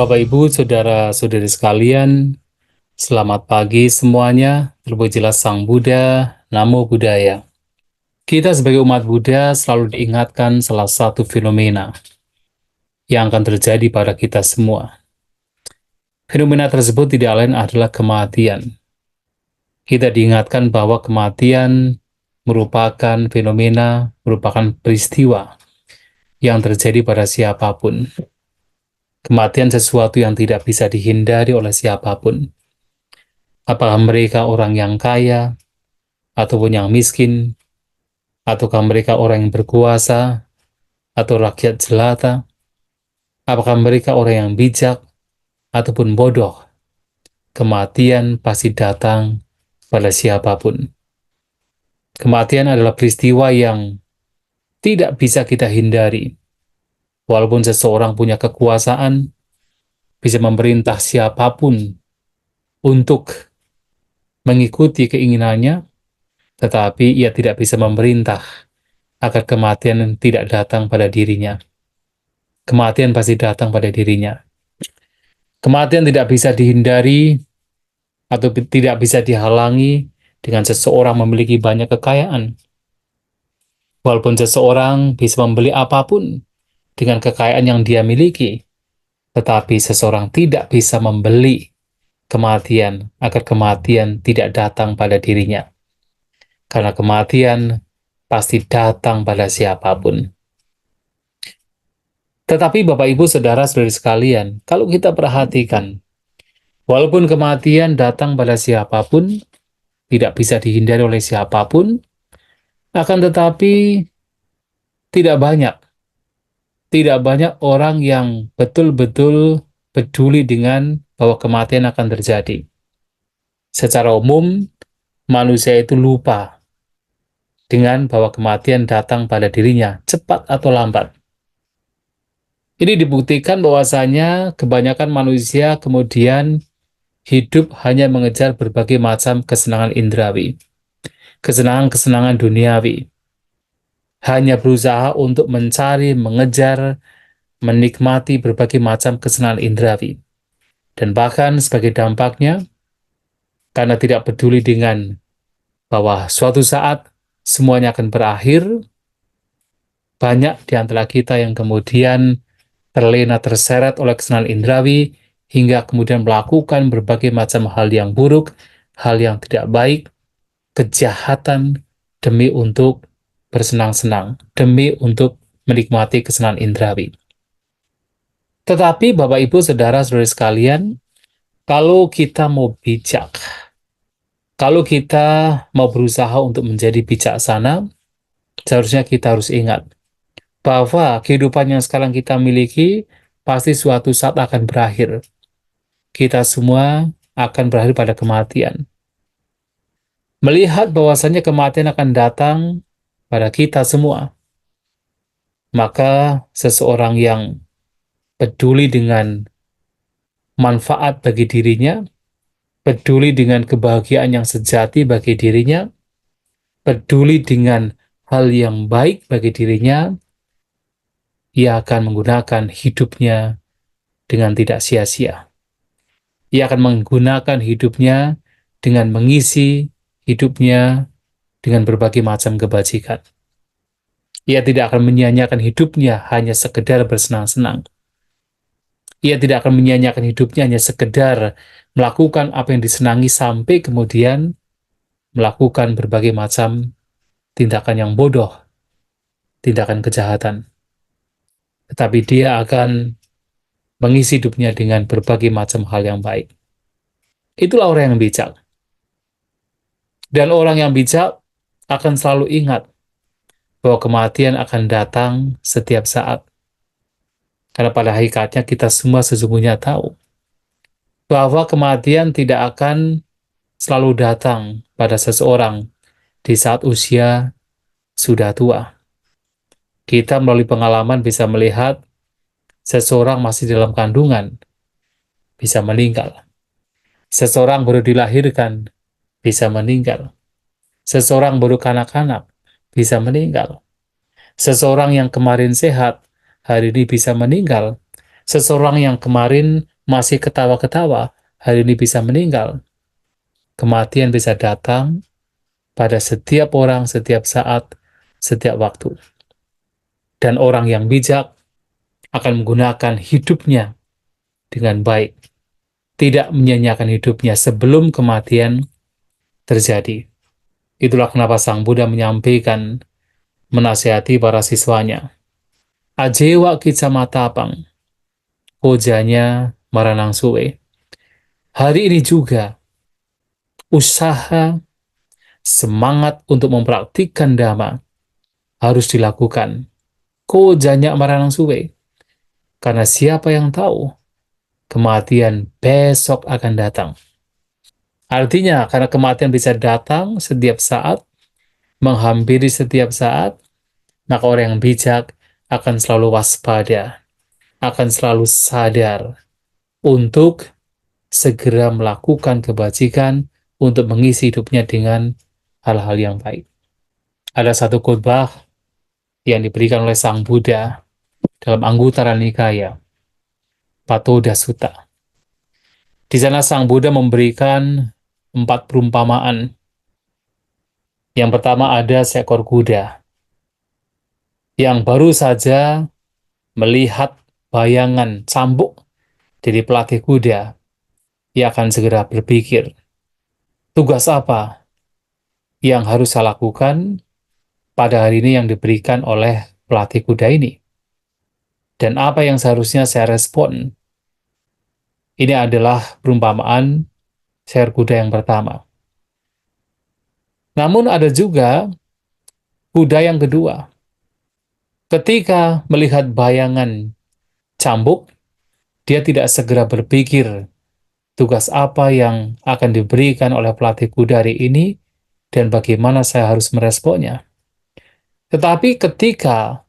Bapak, Ibu, saudara-saudari sekalian, selamat pagi semuanya. Terpujilah Sang Buddha, Namo Buddhaya. Kita sebagai umat Buddha selalu diingatkan salah satu fenomena yang akan terjadi pada kita semua. Fenomena tersebut tidak lain adalah kematian. Kita diingatkan bahwa kematian merupakan fenomena, merupakan peristiwa yang terjadi pada siapapun. Kematian sesuatu yang tidak bisa dihindari oleh siapapun. Apakah mereka orang yang kaya, ataupun yang miskin, ataukah mereka orang yang berkuasa, atau rakyat jelata, apakah mereka orang yang bijak, ataupun bodoh, kematian pasti datang pada siapapun. Kematian adalah peristiwa yang tidak bisa kita hindari. Walaupun seseorang punya kekuasaan, bisa memerintah siapapun untuk mengikuti keinginannya, tetapi ia tidak bisa memerintah agar kematian tidak datang pada dirinya. Kematian pasti datang pada dirinya. Kematian tidak bisa dihindari atau tidak bisa dihalangi dengan seseorang memiliki banyak kekayaan. Walaupun seseorang bisa membeli apapun dengan kekayaan yang dia miliki, tetapi seseorang tidak bisa membeli kematian agar kematian tidak datang pada dirinya. Karena kematian pasti datang pada siapapun. Tetapi Bapak, Ibu, Saudara-saudari sekalian, kalau kita perhatikan, walaupun kematian datang pada siapapun, tidak bisa dihindari oleh siapapun, akan tetapi tidak banyak orang yang betul-betul peduli dengan bahwa kematian akan terjadi. Secara umum, manusia itu lupa dengan bahwa kematian datang pada dirinya, cepat atau lambat. Ini dibuktikan bahwasanya kebanyakan manusia kemudian hidup hanya mengejar berbagai macam kesenangan indrawi, kesenangan-kesenangan duniawi. Hanya berusaha untuk mencari, mengejar, menikmati berbagai macam kesenangan indrawi. Dan bahkan sebagai dampaknya, karena tidak peduli dengan bahwa suatu saat semuanya akan berakhir, banyak di antara kita yang kemudian terlena terseret oleh kesenangan indrawi, hingga kemudian melakukan berbagai macam hal yang buruk, hal yang tidak baik, kejahatan demi untuk bersenang-senang, demi untuk menikmati kesenangan indrawi. Tetapi Bapak, Ibu, Saudara-saudari sekalian, kalau kita mau bijak, kalau kita mau berusaha untuk menjadi bijaksana, seharusnya kita harus ingat bahwa kehidupan yang sekarang kita miliki pasti suatu saat akan berakhir. Kita semua akan berakhir pada kematian. Melihat bahwasannya kematian akan datang pada kita semua, maka seseorang yang peduli dengan manfaat bagi dirinya, peduli dengan kebahagiaan yang sejati bagi dirinya, peduli dengan hal yang baik bagi dirinya, ia akan menggunakan hidupnya dengan tidak sia-sia. Ia akan menggunakan hidupnya dengan mengisi hidupnya dengan berbagai macam kebajikan. Ia tidak akan menyia-nyiakan hidupnya hanya sekedar bersenang-senang. Ia tidak akan menyia-nyiakan hidupnya hanya sekedar melakukan apa yang disenangi sampai kemudian melakukan berbagai macam tindakan yang bodoh, tindakan kejahatan. Tetapi dia akan mengisi hidupnya dengan berbagai macam hal yang baik. Itulah orang yang bijak. Dan orang yang bijak akan selalu ingat bahwa kematian akan datang setiap saat. Karena pada hakikatnya kita semua sesungguhnya tahu bahwa kematian tidak akan selalu datang pada seseorang di saat usia sudah tua. Kita melalui pengalaman bisa melihat seseorang masih dalam kandungan, bisa meninggal. Seseorang baru dilahirkan, bisa meninggal. Seseorang baru kanak-kanak, bisa meninggal. Seseorang yang kemarin sehat, hari ini bisa meninggal. Seseorang yang kemarin masih ketawa-ketawa, hari ini bisa meninggal. Kematian bisa datang pada setiap orang, setiap saat, setiap waktu. Dan orang yang bijak akan menggunakan hidupnya dengan baik, tidak menyia-nyiakan hidupnya sebelum kematian terjadi. Itulah kenapa Sang Buddha menyampaikan, menasihati para siswanya. Ajewa kicamatapang, hojanya maranang suwe. Hari ini juga, usaha, semangat untuk mempraktikkan Dhamma harus dilakukan. Hojanya maranang suwe. Karena siapa yang tahu, kematian besok akan datang. Artinya, karena kematian bisa datang setiap saat, menghampiri setiap saat, maka orang yang bijak akan selalu waspada, akan selalu sadar untuk segera melakukan kebajikan untuk mengisi hidupnya dengan hal-hal yang baik. Ada satu khotbah yang diberikan oleh Sang Buddha dalam Anguttara Nikaya, Patoda Sutta. Di sana Sang Buddha memberikan 4 perumpamaan. Yang pertama ada seekor kuda yang baru saja melihat bayangan cambuk dari pelatih kuda. Ia akan segera berpikir, tugas apa yang harus saya lakukan pada hari ini yang diberikan oleh pelatih kuda ini? Dan apa yang seharusnya saya respon? Ini adalah perumpamaan seekor kuda yang pertama. Namun ada juga kuda yang kedua. Ketika melihat bayangan cambuk, dia tidak segera berpikir tugas apa yang akan diberikan oleh pelatih kuda hari ini dan bagaimana saya harus meresponnya. Tetapi ketika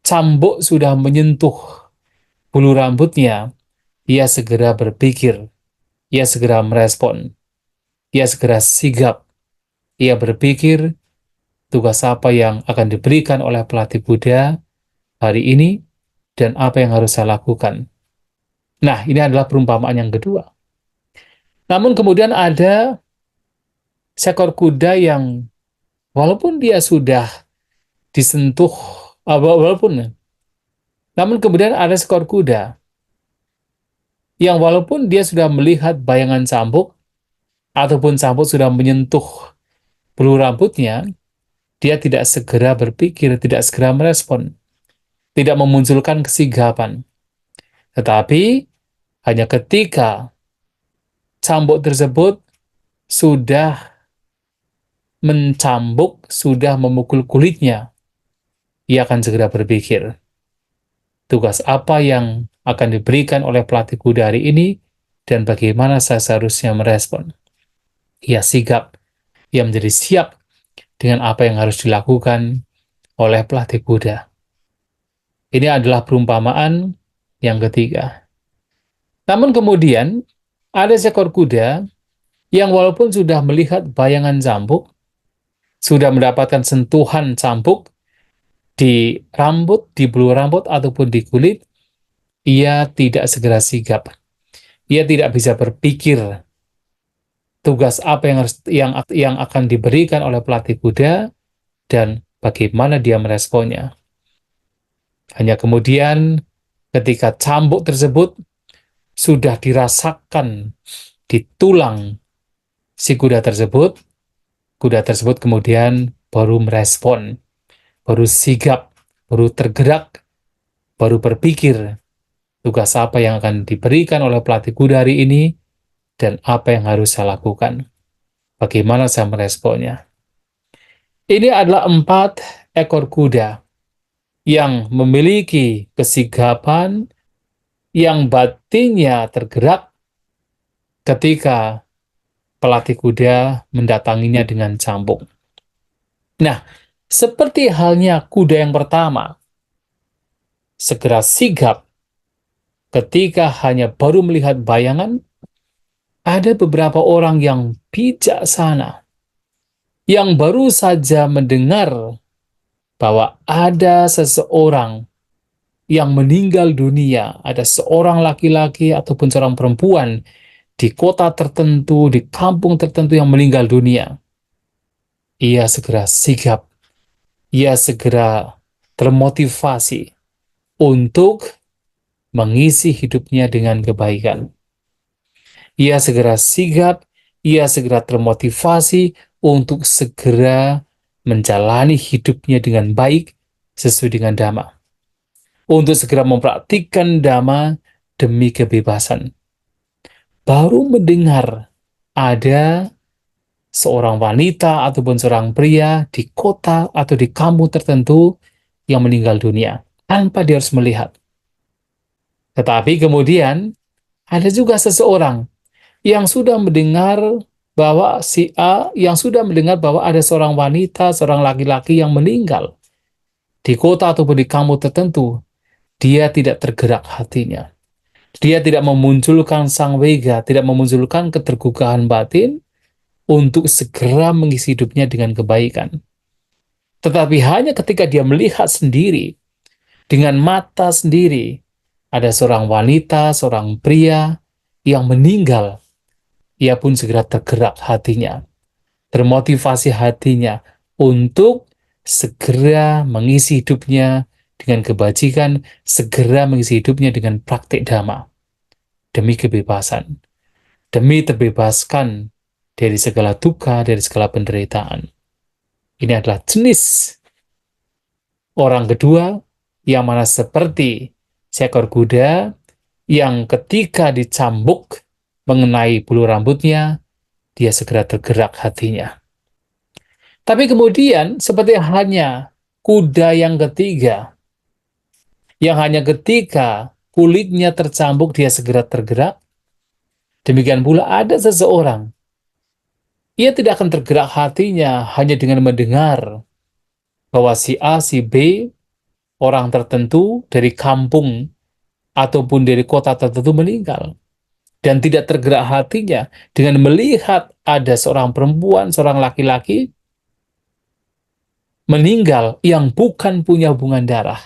cambuk sudah menyentuh bulu rambutnya, ia segera berpikir, ia segera merespon, ia segera sigap, ia berpikir tugas apa yang akan diberikan oleh pelatih kuda hari ini dan apa yang harus saya lakukan. Nah, ini adalah perumpamaan yang kedua. Namun kemudian ada seekor kuda yang walaupun dia sudah disentuh, walaupun, namun kemudian ada seekor kuda yang walaupun dia sudah melihat bayangan cambuk, ataupun cambuk sudah menyentuh bulu rambutnya, dia tidak segera berpikir, tidak segera merespon, tidak memunculkan kesigapan. Tetapi hanya ketika cambuk tersebut sudah mencambuk, sudah memukul kulitnya, ia akan segera berpikir, tugas apa yang akan diberikan oleh pelatih kuda hari ini dan bagaimana saya seharusnya merespon. Ia sigap, ia menjadi siap dengan apa yang harus dilakukan oleh pelatih kuda. Ini adalah perumpamaan yang ketiga. Namun kemudian ada seekor kuda yang walaupun sudah melihat bayangan cambuk, sudah mendapatkan sentuhan cambuk di rambut, di bulu rambut ataupun di kulit, ia tidak segera sigap. Ia tidak bisa berpikir tugas apa yang akan diberikan oleh pelatih kuda dan bagaimana dia meresponnya. Hanya kemudian ketika cambuk tersebut sudah dirasakan di tulang si kuda tersebut kemudian baru merespon, baru sigap, baru tergerak, baru berpikir tugas apa yang akan diberikan oleh pelatih kuda hari ini dan apa yang harus saya lakukan. Bagaimana saya meresponnya. Ini adalah 4 ekor kuda yang memiliki kesigapan, yang batinnya tergerak ketika pelatih kuda mendatanginya dengan cambuk. Nah, seperti halnya kuda yang pertama, segera sigap ketika hanya baru melihat bayangan, ada beberapa orang yang bijaksana yang baru saja mendengar bahwa ada seseorang yang meninggal dunia, ada seorang laki-laki ataupun seorang perempuan di kota tertentu, di kampung tertentu yang meninggal dunia, ia segera sigap, ia segera termotivasi untuk mengisi hidupnya dengan kebaikan. Ia segera sigap, ia segera termotivasi untuk segera menjalani hidupnya dengan baik sesuai dengan dhamma. Untuk segera mempraktikkan dhamma demi kebebasan. Baru mendengar ada seorang wanita ataupun seorang pria di kota atau di kampung tertentu yang meninggal dunia tanpa dia harus melihat. Tetapi kemudian ada juga seseorang yang sudah mendengar bahwa si A yang sudah mendengar bahwa ada seorang wanita, seorang laki-laki yang meninggal di kota ataupun di kampung tertentu, dia tidak tergerak hatinya. Dia tidak memunculkan sang wega, tidak memunculkan ketergugahan batin untuk segera mengisi hidupnya dengan kebaikan. Tetapi hanya ketika dia melihat sendiri, dengan mata sendiri, ada seorang wanita, seorang pria yang meninggal, ia pun segera tergerak hatinya, termotivasi hatinya untuk segera mengisi hidupnya dengan kebajikan, segera mengisi hidupnya dengan praktik dhamma, demi kebebasan, demi terbebaskan dari segala duka, dari segala penderitaan. Ini adalah jenis orang kedua yang mana seperti seekor kuda yang ketika dicambuk mengenai bulu rambutnya, dia segera tergerak hatinya. Tapi kemudian seperti hanya kuda yang ketiga, yang hanya ketika kulitnya tercambuk dia segera tergerak, demikian pula ada seseorang, ia tidak akan tergerak hatinya hanya dengan mendengar bahwa si A, si B, orang tertentu dari kampung ataupun dari kota tertentu meninggal. Dan tidak tergerak hatinya dengan melihat ada seorang perempuan, seorang laki-laki meninggal yang bukan punya hubungan darah.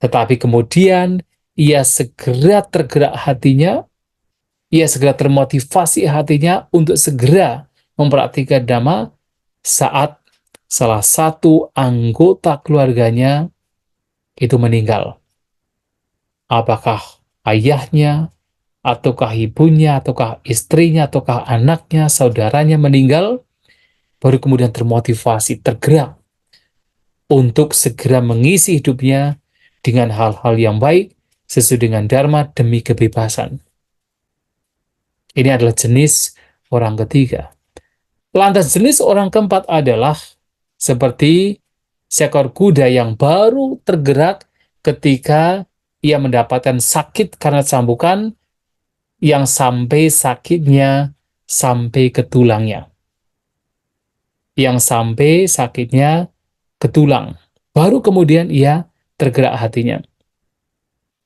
Tetapi kemudian ia segera tergerak hatinya, ia segera termotivasi hatinya untuk segera mempraktikkan dhamma saat salah satu anggota keluarganya itu meninggal. Apakah ayahnya, ataukah ibunya, ataukah istrinya, ataukah anaknya, saudaranya meninggal, baru kemudian termotivasi, tergerak untuk segera mengisi hidupnya dengan hal-hal yang baik sesuai dengan dharma demi kebebasan. Ini adalah jenis orang ketiga. Lantas jenis orang keempat adalah seperti seekor kuda yang baru tergerak ketika ia mendapatkan sakit karena cambukan yang sampai sakitnya sampai ke tulangnya. Yang sampai sakitnya ke tulang. Baru kemudian ia tergerak hatinya.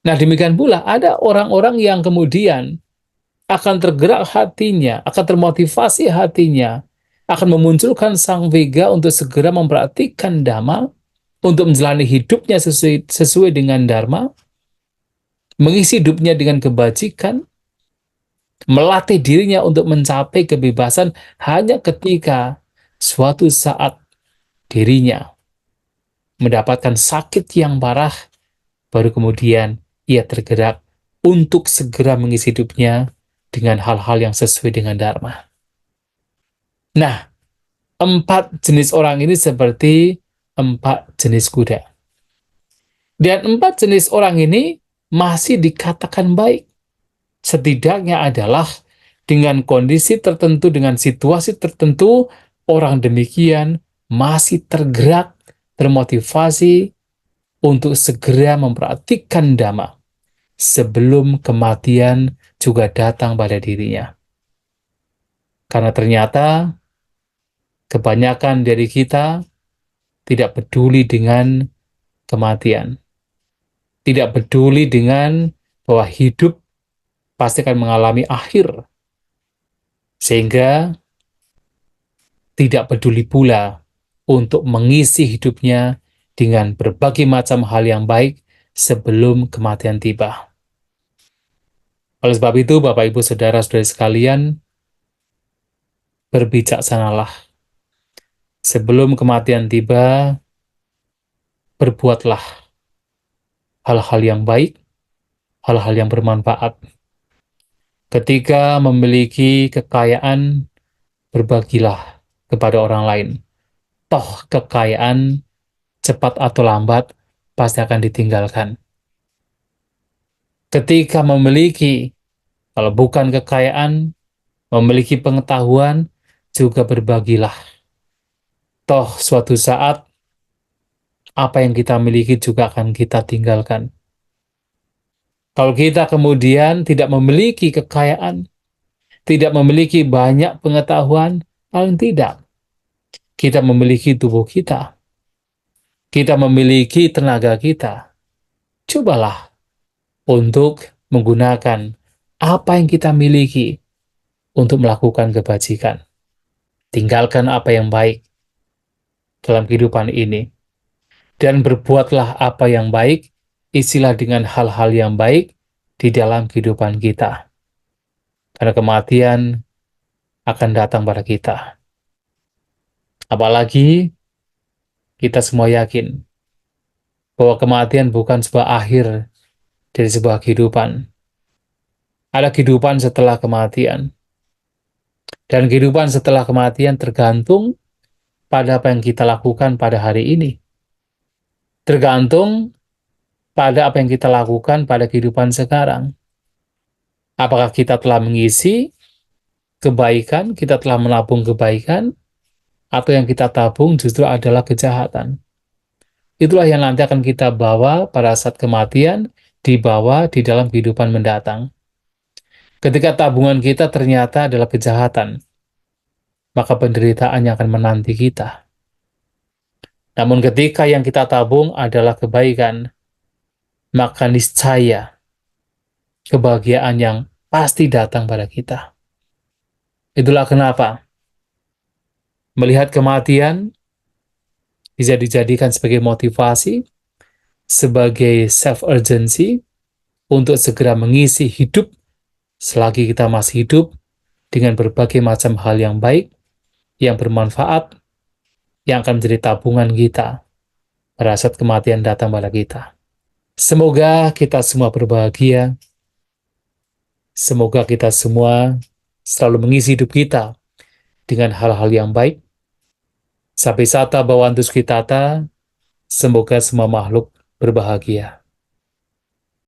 Nah, demikian pula ada orang-orang yang kemudian akan tergerak hatinya, akan termotivasi hatinya, akan memunculkan sang vega untuk segera mempraktikkan dhamma, untuk menjalani hidupnya sesuai dengan dharma, mengisi hidupnya dengan kebajikan, melatih dirinya untuk mencapai kebebasan hanya ketika suatu saat dirinya mendapatkan sakit yang parah, baru kemudian ia tergerak untuk segera mengisi hidupnya dengan hal-hal yang sesuai dengan dharma. Nah, 4 jenis orang ini seperti 4 jenis kuda. Dan 4 jenis orang ini masih dikatakan baik. Setidaknya adalah dengan kondisi tertentu, dengan situasi tertentu, orang demikian masih tergerak, termotivasi untuk segera mempraktikkan dhamma sebelum kematian juga datang pada dirinya. Karena ternyata kebanyakan dari kita tidak peduli dengan kematian. Tidak peduli dengan bahwa hidup pasti akan mengalami akhir. Sehingga tidak peduli pula untuk mengisi hidupnya dengan berbagai macam hal yang baik sebelum kematian tiba. Oleh sebab itu, Bapak, Ibu, Saudara-saudari sekalian, berbijaksanalah. Sebelum kematian tiba, berbuatlah hal-hal yang baik, hal-hal yang bermanfaat. Ketika memiliki kekayaan, berbagilah kepada orang lain. Toh kekayaan, cepat atau lambat, pasti akan ditinggalkan. Ketika memiliki, kalau bukan kekayaan, memiliki pengetahuan, juga berbagilah. Toh suatu saat, apa yang kita miliki juga akan kita tinggalkan. Kalau kita kemudian tidak memiliki kekayaan, tidak memiliki banyak pengetahuan, paling tidak kita memiliki tubuh kita, kita memiliki tenaga kita. Cobalah untuk menggunakan apa yang kita miliki untuk melakukan kebajikan. Tinggalkan apa yang baik dalam kehidupan ini, dan berbuatlah apa yang baik, isilah dengan hal-hal yang baik di dalam kehidupan kita. Karena kematian akan datang pada kita. Apalagi kita semua yakin bahwa kematian bukan sebuah akhir dari sebuah kehidupan. Ada kehidupan setelah kematian. Dan kehidupan setelah kematian tergantung pada apa yang kita lakukan pada hari ini. Tergantung pada apa yang kita lakukan pada kehidupan sekarang. Apakah kita telah mengisi kebaikan, kita telah menabung kebaikan, atau yang kita tabung justru adalah kejahatan. Itulah yang nanti akan kita bawa pada saat kematian, dibawa di dalam kehidupan mendatang. Ketika tabungan kita ternyata adalah kejahatan, maka penderitaan yang akan menanti kita. Namun ketika yang kita tabung adalah kebaikan, maka niscaya kebahagiaan yang pasti datang pada kita. Itulah kenapa melihat kematian bisa dijadikan sebagai motivasi, sebagai self-urgency, untuk segera mengisi hidup selagi kita masih hidup dengan berbagai macam hal yang baik, yang bermanfaat, yang akan menjadi tabungan kita pada saat kematian datang pada kita. Semoga kita semua berbahagia, semoga kita semua selalu mengisi hidup kita dengan hal-hal yang baik. Sabi sata bawantus kitata, semoga semua makhluk berbahagia.